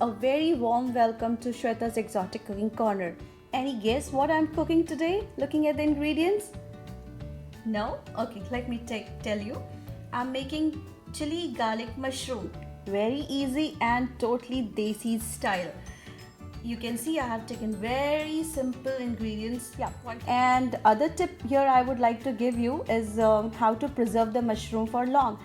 a very warm welcome to Shweta's Exotic Cooking Corner. Any guess what I'm cooking today? Looking at the ingredients? No? Okay, let me tell you. I'm making chili garlic mushroom. Very easy and totally desi style. You can see I have taken very simple ingredients. Yeah. And other tip here I would like to give you is how to preserve the mushroom for long.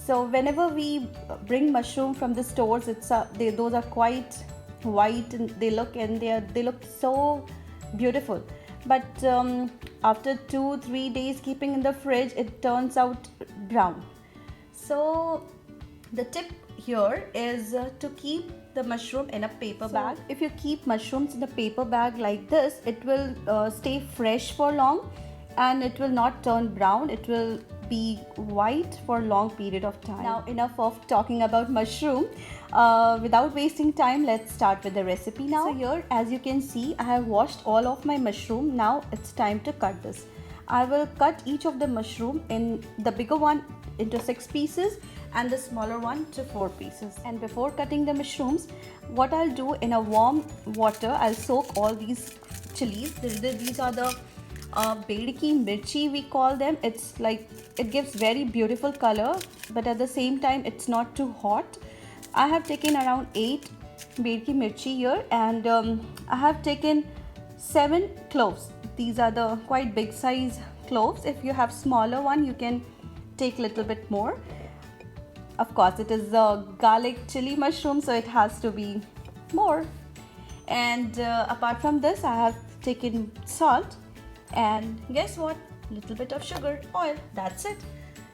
So whenever we bring mushroom from the stores, those are quite white and they look so beautiful. But after 2-3 days keeping in the fridge, it turns out brown. So the tip here is to keep the mushroom in a paper bag. If you keep mushrooms in a paper bag like this, it will stay fresh for long and it will not turn brown. It will be white for a long period of time. Now enough of talking about mushroom. Without wasting time, let's start with the recipe now. So here, as you can see, I have washed all of my mushroom. Now it's time to cut this. I will cut each of the mushroom, in the bigger one into 6 pieces and the smaller one to 4 pieces. And before cutting the mushrooms, what I'll do, in a warm water, I'll soak all these chilies. These are the bedki mirchi, we call them. It's like, it gives very beautiful color, but at the same time it's not too hot. I have taken around 8 bedki mirchi here, and I have taken 7 cloves. These are the quite big size cloves. If you have smaller one, you can take little bit more. Of course, it is a garlic chili mushroom, so it has to be more. And apart from this, I have taken salt, and guess what, little bit of sugar, oil. That's it.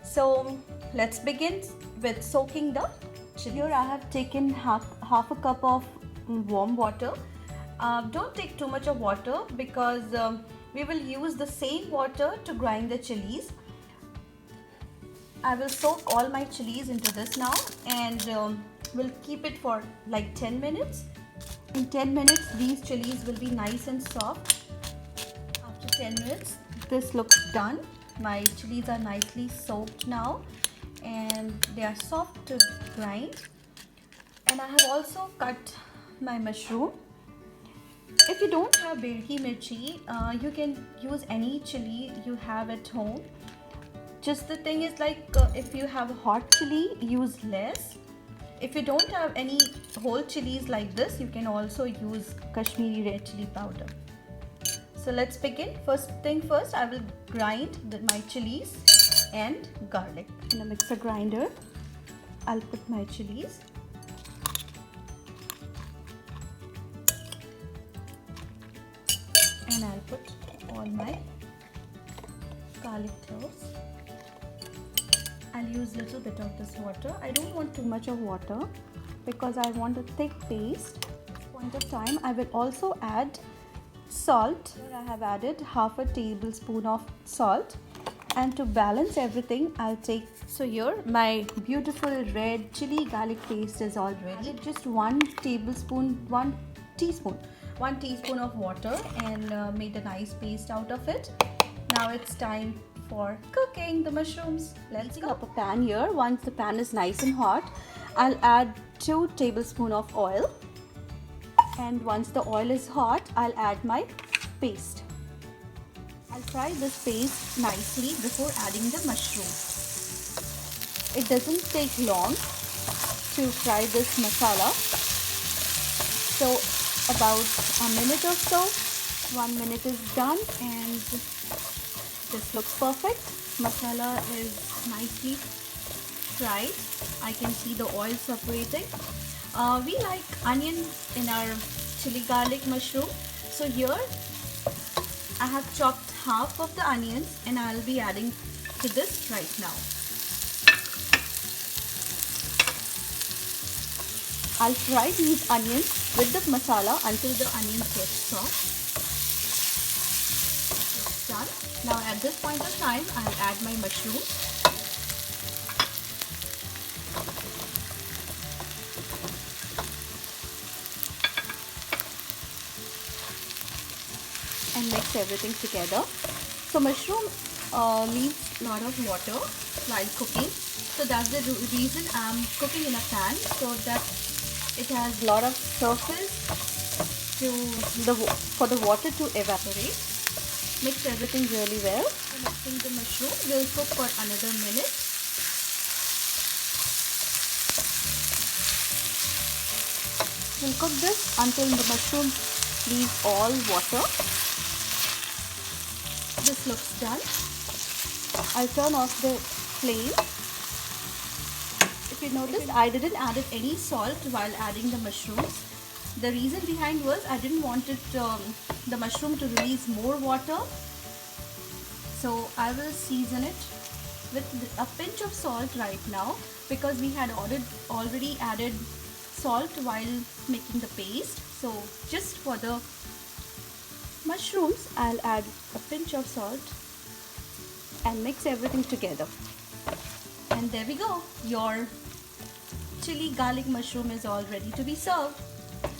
So let's begin with soaking the chili. Here I have taken half a cup of warm water. Don't take too much of water because we will use the same water to grind the chilies. I will soak all my chilies into this now, and we'll keep it for like 10 minutes. In 10 minutes these chilies will be nice and soft. After 10 minutes this looks done. My chilies are nicely soaked now and they are soft to grind. And I have also cut my mushroom. If you don't have bedki mirchi, you can use any chili you have at home. Just the thing is, like, if you have hot chili, use less. If you don't have any whole chilies like this, you can also use Kashmiri red chili powder. So let's begin. First thing first, I will grind my chilies and garlic. In a mixer grinder, I'll put my chilies. And I'll put all my garlic cloves. I'll use little bit of this water. I don't want too much of water because I want a thick paste. At this point of time, I will also add salt. Here I have added half a tablespoon of salt, and to balance everything, I'll take, so here my beautiful red chili garlic paste is all ready. Just 1 teaspoon of water and made a nice paste out of it. Now it's time for cooking the mushrooms. Let's go. Up a pan here. Once the pan is nice and hot, I'll add 2 tablespoons of oil. And once the oil is hot, I'll add my paste. I'll fry this paste nicely before adding the mushroom. It doesn't take long to fry this masala. So about a minute or so. 1 minute is done and this looks perfect. Masala is nicely fried. I can see the oil separating. We like onion in our chili garlic mushroom. So here I have chopped half of the onions and I'll be adding to this right now. I'll fry these onions with the masala until the onions get soft. It's done. Now at this point of time, I'll add my mushroom. And mix everything together. So mushroom needs a lot of water while cooking. So that's the reason I'm cooking in a pan, so that It has a lot of surface for the water to evaporate. Mix everything really well. Mixing the mushroom, we'll cook for another minute. We'll cook this until the mushroom leaves all water. This looks done. I'll turn off the flame. If you notice, I didn't add any salt while adding the mushrooms. The reason behind was I didn't want the mushroom to release more water. So I will season it with a pinch of salt right now, because we had already added salt while making the paste. So just for the mushrooms, I'll add a pinch of salt and mix everything together. And there we go. Your chili garlic mushroom is all ready to be served.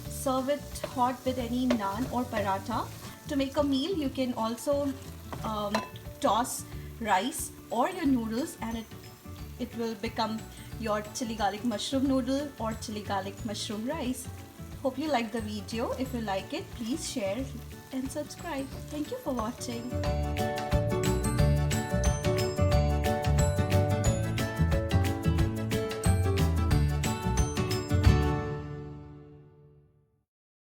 Serve it hot with any naan or paratha. To make a meal, you can also toss rice or your noodles, and it will become your chili garlic mushroom noodle or chili garlic mushroom rice. Hope you liked the video. If you like it, please share and subscribe. Thank you for watching.